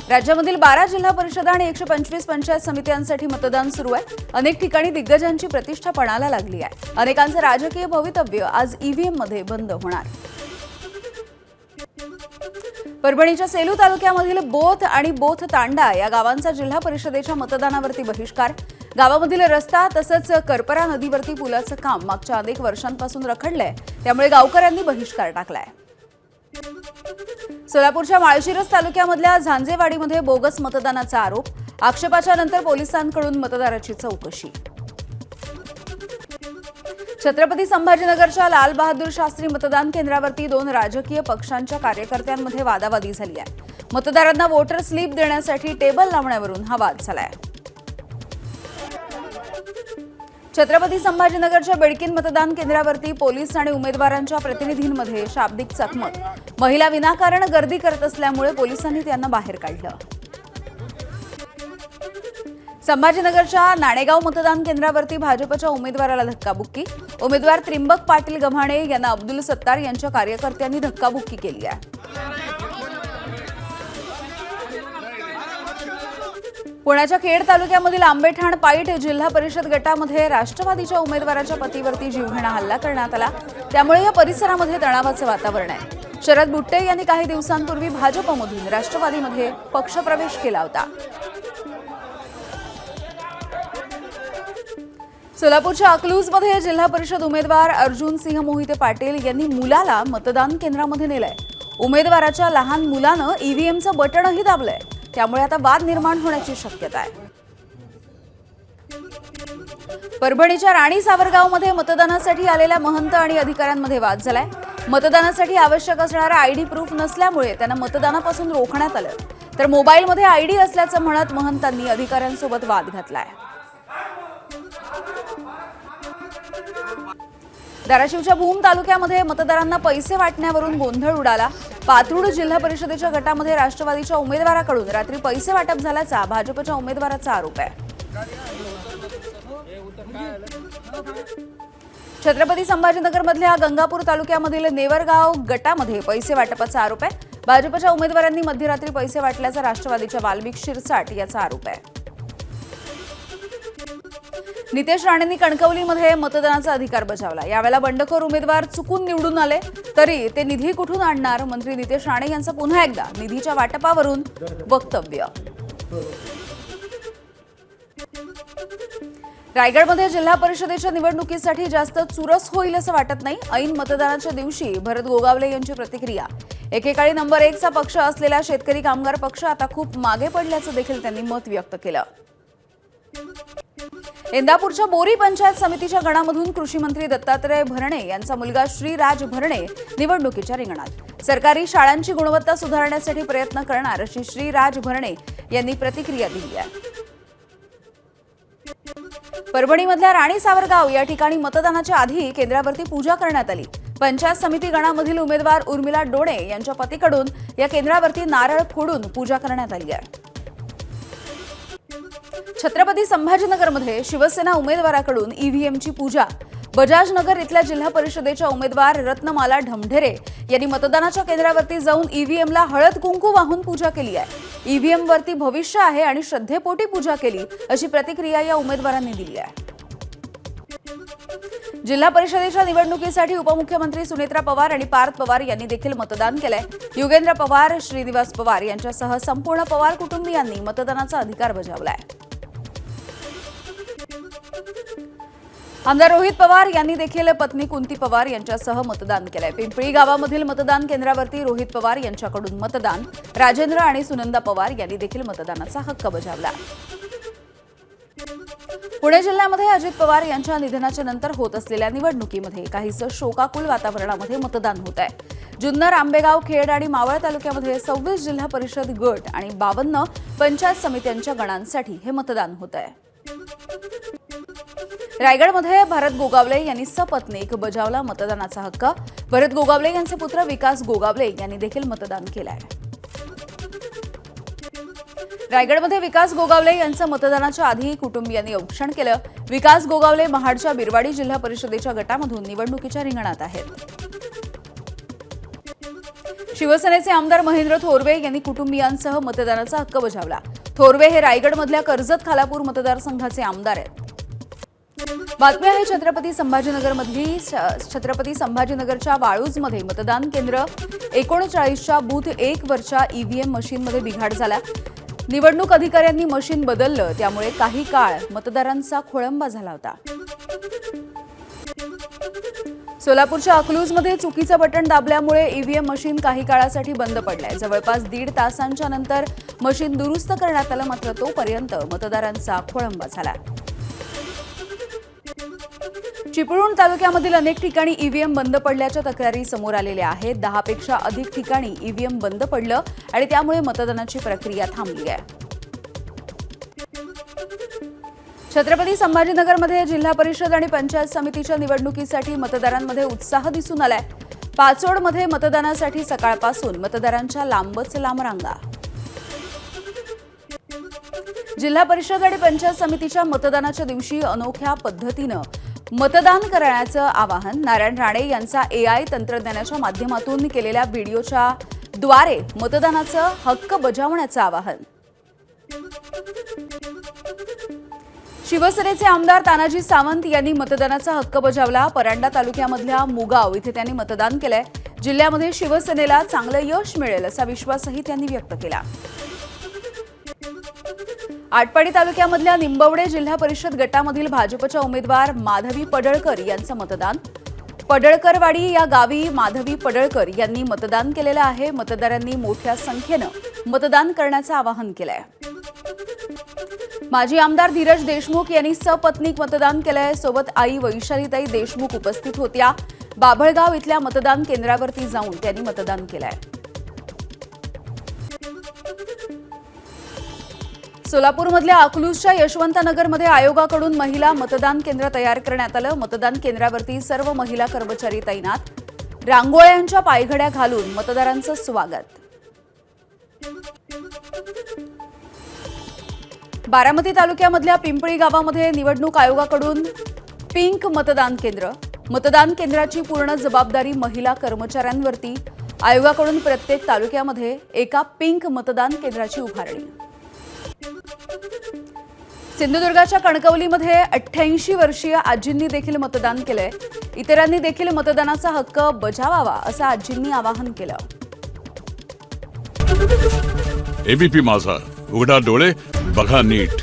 राज्यामधील 12 जिल्हा परिषद आणि 125 पंचायत समित्यांसाठी मतदान सुरू आहे। अनेक ठिकाणी दिग्गजांची प्रतिष्ठा पणाला लागली आहे। अनेकांचे राजकीय भवितव्य आज ईव्हीएम मध्ये बंद होणार। परभणीच्या सेलू तालुक्यामधील बोथ आणि बोथ तांडा या गावांचा जिल्हा परिषदेच्या मतदानावरती बहिष्कार। गावामधील रस्ता तसंच करपरा नदीवरती पुलाचं काम मागच्या अनेक वर्षांपासून रखडलंय, त्यामुळे गावकऱ्यांनी बहिष्कार टाकलाय। सोलापूरच्या माळशिरस तालुक्यामधल्या झांजेवाडीमध्ये बोगस मतदानाचा आरोप। आक्षेपाच्या नंतर पोलिसांकडून मतदाराची चौकशी। छत्रपती संभाजीनगरच्या लाल बहादूर शास्त्री मतदान केंद्रावरती 2 राजकीय पक्षांच्या कार्यकर्त्यांमध्ये वादावादी झाली आहे। मतदारांना वोटर स्लिप देण्यासाठी टेबल लावण्यावरून हा वाद झालाय। छत्रपती संभाजीनगरच्या बेडकीन मतदान केंद्रावरती पोलीस आणि उमेदवारांच्या प्रतिनिधींमध्ये शाब्दिक चकमक। महिला विनाकारण गर्दी करत असल्यामुळे पोलिसांनी त्यांना बाहेर काढलं। संभाजीनगरच्या नाणेगाव मतदान केंद्रावरती भाजपच्या उमेदवाराला धक्काबुक्की। उमेदवार त्रिंबक पाटील गव्हाणे यांना अब्दुल सत्तार यांच्या कार्यकर्त्यांनी धक्काबुक्की केली आहे। पुण्याच्या खेड तालुक्यामधील आंबेठाण पाईट जिल्हा परिषद गटामध्ये राष्ट्रवादीच्या उमेदवाराच्या पतीवरती जीवघेणा हल्ला करण्यात आला, त्यामुळे या परिसरामध्ये तणावाचं वातावरण आहे। शरद बुट्टे यांनी काही दिवसांपूर्वी भाजपमधून राष्ट्रवादीमध्ये पक्षप्रवेश केला होता। सोलापूरच्या अकलूजमध्ये जिल्हा परिषद उमेदवार अर्जुन सिंह मोहिते पाटील यांनी मुलाला मतदान केंद्रामध्ये नेलंय। उमेदवाराच्या लहान मुलानं ईव्हीएमचं बटणही दाबलंय, त्यामुळे आता वाद निर्माण होण्याची शक्यता आहे। परभणीच्या राणी सावरगावमध्ये मतदानासाठी आलेल्या महंत आणि अधिकाऱ्यांमध्ये वाद झालाय। मतदानासाठी आवश्यक असणारा आयडी प्रूफ नसल्यामुळे त्यांना मतदानापासून रोखण्यात आलं, तर मोबाईलमध्ये आयडी असल्याचं म्हणत महंतांनी अधिकाऱ्यांसोबत वाद घातलाय। धाराशिवच्या भूम तालुक्यामध्ये मतदारांना पैसे वाटण्यावरून गोंधळ उडाला। पाथरुड जिल्हा परिषदेच्या गटामध्ये राष्ट्रवादीच्या उमेदवाराकडून रात्री पैसे वाटप झाल्याचा भाजपच्या उमेदवाराचा आरोप आहे। छत्रपती संभाजीनगरमधल्या गंगापूर तालुक्यामधील नेवरगाव गटामध्ये पैसे वाटपाचा आरोप आहे। भाजपच्या उमेदवारांनी मध्यरात्री पैसे वाटल्याचा राष्ट्रवादीच्या वाल्मिक शिरसाट याचा आरोप आहे। नितेश राणेंनी कणकवलीमध्ये मतदानाचा अधिकार बजावला। यावेळेला बंडखोर उमेदवार चुकून निवडून आले तरी ते निधी कुठून आणणार, मंत्री नितेश राणे यांचं पुन्हा एकदा निधीच्या वाटपावरून वक्तव्य। रायगडमध्ये जिल्हा परिषदेच्या निवडणुकीसाठी जास्त चुरस होईल असं वाटत नाही। ऐन मतदानाच्या दिवशी भरत गोगावले यांची प्रतिक्रिया। एकेकाळी नंबर 1 चा पक्ष असलेला शेतकरी कामगार पक्ष आता खूप मागे पडल्याचं देखील त्यांनी मत व्यक्त केलं। इंदापूरच्या बोरी पंचायत समितीच्या गणामधून कृषी मंत्री दत्तात्रय भरणे यांचा मुलगा श्रीराज भरणे निवडणुकीच्या रिंगणात। सरकारी शाळांची गुणवत्ता सुधारण्यासाठी प्रयत्न करणार अशी श्रीराज भरणे यांनी प्रतिक्रिया दिली आहे। परभणीमधल्या राणी सावरगाव या ठिकाणी मतदानाच्या आधी केंद्रावरती पूजा करण्यात आली। पंचायत समिती गणामधील उमेदवार उर्मिला डोणे यांच्या पतीकडून या केंद्रावरती नारळ फोडून पूजा करण्यात आली आहे। छत्रपती संभाजीनगरमध्ये शिवसेना उमेदवाराकडून ईव्हीएमची पूजा। बजाजनगर इथल्या जिल्हा परिषदेच्या उमेदवार रत्नमाला ढमढेरे यांनी मतदानाच्या केंद्रावरती जाऊन ईव्हीएमला हळद कुंकू वाहून पूजा केली आहे। ईव्हीएमवरती भविष्य आहे आणि श्रद्धेपोटी पूजा केली अशी प्रतिक्रिया या उमेदवारांनी दिली आहे। जिल्हा परिषदेच्या निवडणुकीसाठी उपमुख्यमंत्री सुनेत्रा पवार आणि पार्थ पवार यांनी देखील मतदान केलंय। युगेंद्र पवार, श्रीनिवास पवार यांच्यासह संपूर्ण पवार कुटुंबियांनी मतदानाचा अधिकार बजावलाय। आमदार रोहित पवार यांनी देखील पत्नी कुंती पवार यांच्यासह मतदान केलंय। पिंपळी गावामधील मतदान केंद्रावरती रोहित पवार यांच्याकडून मतदान। राजेंद्र आणि सुनंदा पवार यांनी देखील मतदानाचा हक्क बजावला। पुणे जिल्ह्यामध्ये अजित पवार यांच्या निधनाच्या नंतर होत असलेल्या निवडणुकीमध्ये काहीसं शोकाकुल वातावरणामध्ये मतदान होत आहे। जुन्नर, आंबेगाव, खेड आणि मावळ तालुक्यामध्ये 26 जिल्हा परिषद गट आणि 52 पंचायत समित्यांच्या गणांसाठी हे मतदान होत आहे। रायगडमध्ये भरत गोगावले यांनी सपत्नीक बजावला मतदानाचा हक्क। भरत गोगावले यांचे पुत्र विकास गोगावले यांनी देखील मतदान केलं आहे। रायगडमध्ये विकास गोगावले यांचं मतदानाच्या आधी कुटुंबियांनी औक्षण केलं। विकास गोगावले महाडच्या बिरवाडी जिल्हा परिषदेच्या गटामधून निवडणुकीच्या रिंगणात आहेत। शिवसेनेचे आमदार महेंद्र थोरवे यांनी कुटुंबियांसह मतदानाचा हक्क बजावला. थोरवे हे रायगडमधल्या कर्जत खालापूर मतदारसंघाचे आमदार आहेत. बातमी आहे छत्रपती संभाजीनगरमधली. छत्रपती संभाजीनगरच्या वाळूजमध्ये मतदान केंद्र 39च्या बूथ 1 वरच्या ईव्हीएम मशीनमध्ये बिघाड झाला. निवडणूक अधिकाऱ्यांनी मशीन बदललं, त्यामुळे काही काळ मतदारांचा खोळंबा झाला होता. सोलापूरच्या अकलूजमध्ये चुकीचं बटन दाबल्यामुळे ईव्हीएम मशीन काही काळासाठी बंद पडलंय. जवळपास 1.5 तासांच्या नंतर मशीन दुरुस्त करण्यात आलं, मात्र तोपर्यंत मतदारांचा खोळंबा झाला. चिपळूण तालुक्यामधील अनेक ठिकाणी ईव्हीएम बंद पडल्याच्या तक्रारी समोर आलेल्या आहेत. 10 पेक्षा अधिक ठिकाणी ईव्हीएम बंद पडलं आणि त्यामुळे मतदानाची प्रक्रिया थांबली आहे. छत्रपती संभाजीनगरमध्ये जिल्हा परिषद आणि पंचायत समितीच्या निवडणुकीसाठी मतदारांमध्ये उत्साह दिसून आलाय. पाचोडमध्ये मतदानासाठी सकाळपासून मतदारांच्या लांबच लांब रांगा. जिल्हा परिषद आणि पंचायत समितीच्या मतदानाच्या दिवशी अनोख्या पद्धतीनं मतदान करण्याचं आवाहन नारायण राणे यांचा AI तंत्रज्ञानाच्या माध्यमातून केलेल्या व्हिडिओच्या द्वारे मतदानाचा हक्क बजावण्याचं आवाहन. शिवसेनेचे आमदार तानाजी सावंत यांनी मतदानाचा हक्क बजावला. परांडा तालुक्यामधल्या मुगाव इथे त्यांनी मतदान केलंय. जिल्ह्यामध्ये शिवसेनेला चांगलं यश मिळेल असा विश्वासही त्यांनी व्यक्त केला. आटपाडी तालुक्यामधल्या निंबवडे जिल्हा परिषद गटामधील भाजपच्या उमेदवार माधवी पडळकर यांचं मतदान. पडळकरवाडी या गावी माधवी पडळकर यांनी मतदान केलेलं आहे. मतदारांनी मोठ्या संख्येनं मतदान करण्याचं आवाहन केलंय. माजी आमदार धीरज देशमुख यांनी सपत्नीक मतदान केलंय. सोबत आई वैशालीताई देशमुख उपस्थित होत्या. बाभळगाव इथल्या मतदान केंद्रावरती जाऊन त्यांनी मतदान केलंय. सोलापूरमधल्या अकलूजच्या यशवंतनगरमध्ये आयोगाकडून महिला मतदान केंद्र तयार करण्यात आलं. मतदान केंद्रावरती सर्व महिला कर्मचारी तैनात. रांगोळ्यांच्या पायघड्या घालून मतदारांचं स्वागत. बारामती तालुक्यामधल्या पिंपळी गावामध्ये निवडणूक आयोगाकडून पिंक मतदान केंद्र. मतदान केंद्राची पूर्ण जबाबदारी महिला कर्मचाऱ्यांवरती. आयोगाकडून प्रत्येक तालुक्यामध्ये एका पिंक मतदान केंद्राची उभारणी. सिंधुदुर्गाच्या कणकवलीमध्ये 88 वर्षीय आजींनी देखील मतदान केलंय. इतरांनी देखील मतदानाचा हक्क बजावावा असं आजींनी आवाहन केलं. एबीपी माझा, उघडा डोळे बघा नीट.